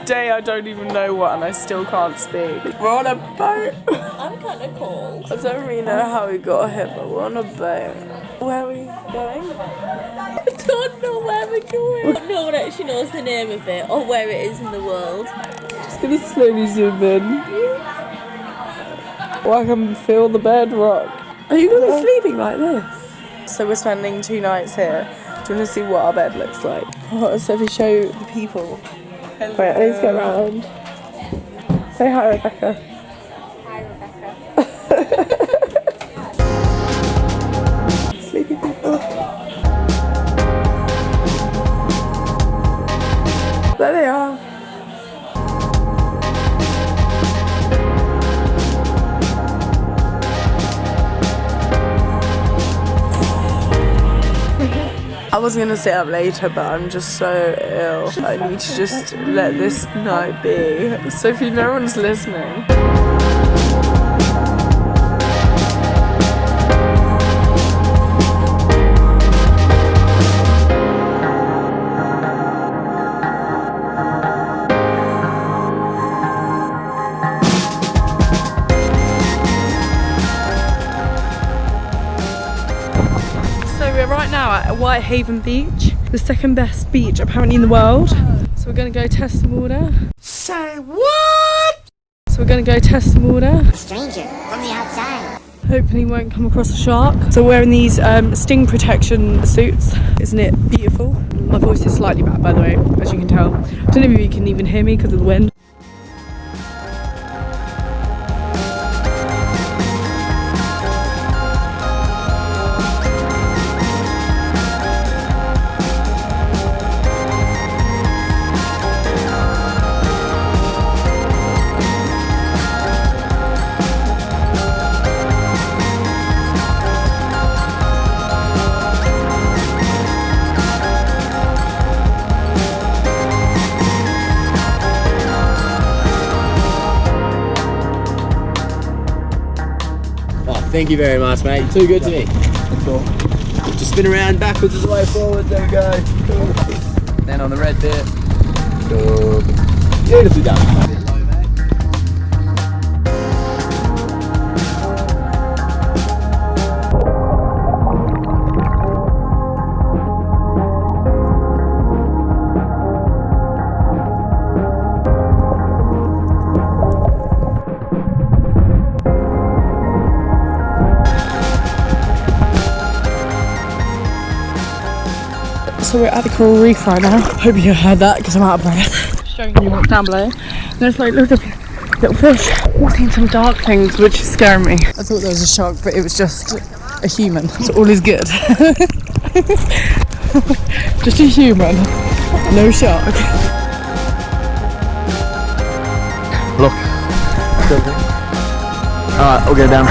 day I don't even know what and I still can't speak. We're on a boat. I'm kind of cold. I don't really know how we got here, but we're on a boat. Where are we going? I don't know where we're going. No one actually knows the name of it or where it is in the world. Just gonna slowly zoom in. Oh, I can feel the bedrock. Are you gonna be sleeping like this? So we're spending 2 nights here. Do you want to see what our bed looks like? Oh, so we show the people. Hello. Wait, I need to go around. Say hi, Rebecca. Hi, Rebecca. Sleepy people. There they are. I was gonna stay up later, but I'm just so ill. I need to just let this night be. Sophie, no one's listening. Right now at Whitehaven Beach, the second best beach apparently in the world. So we're gonna go test some water. Say what? So we're gonna go test some water. A stranger from the outside. Hopefully won't come across a shark. So we're wearing these sting protection suits. Isn't it beautiful? My voice is slightly bad, by the way, as you can tell. I don't know if you can even hear me because of the wind. Thank you very much, mate. You're too good to me. Cool. Just spin around backwards is the way forward. There we go. Cool. Then on the red bit. Cool. Beautifully done. So we're at the coral reef right now. Hope you heard that because I'm out of breath. Showing you what's down below. There's like loads of little fish. I've seen some dark things which is scaring me. I thought there was a shark, but it was just a human. So all is good. Just a human, no shark. Look. Alright, I'll go down.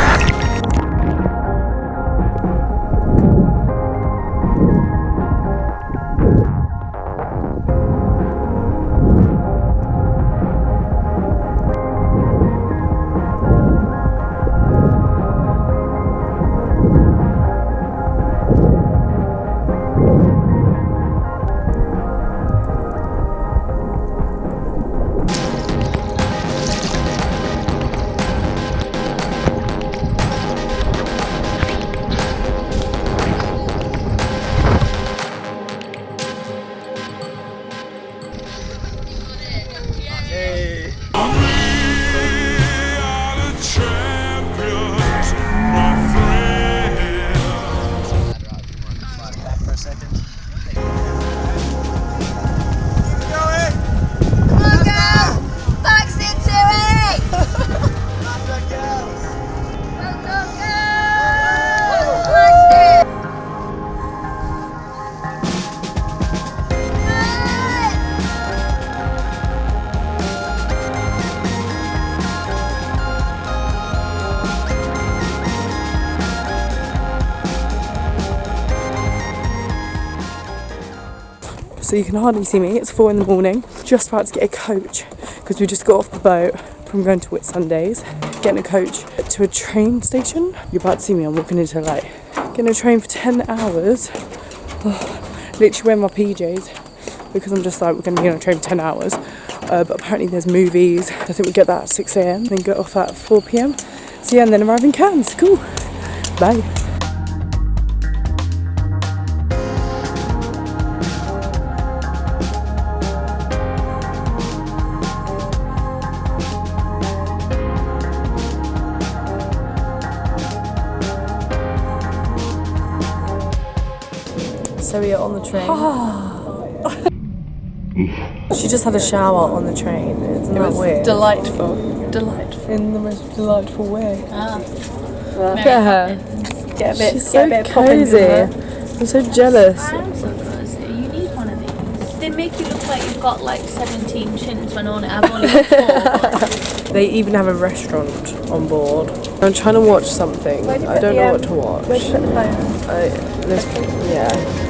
So you can hardly see me. It's 4 in the morning. Just about to get a coach because we just got off the boat from going to Whitsundays. Getting a coach to a train station. You're about to see me. I'm walking into like getting a train for 10 hours. Literally wearing my PJs because I'm just like, we're going to be on a train for 10 hours. but apparently there's movies. I think we get that at 6 a.m, then get off at 4 p.m. So yeah, and then arrive in Cairns. Cool. Bye. So we are on the train. She just had a shower on the train. Isn't that weird? Delightful. Delightful. In the most delightful way. Look at her. She's so cozy. I'm so jealous. I am so cozy. You need one of these. They make you look like you've got like 17 chins when I've only got 4. They even have a restaurant on board. I'm trying to watch something. I don't know what to watch. Where'd you put the phone? Yeah.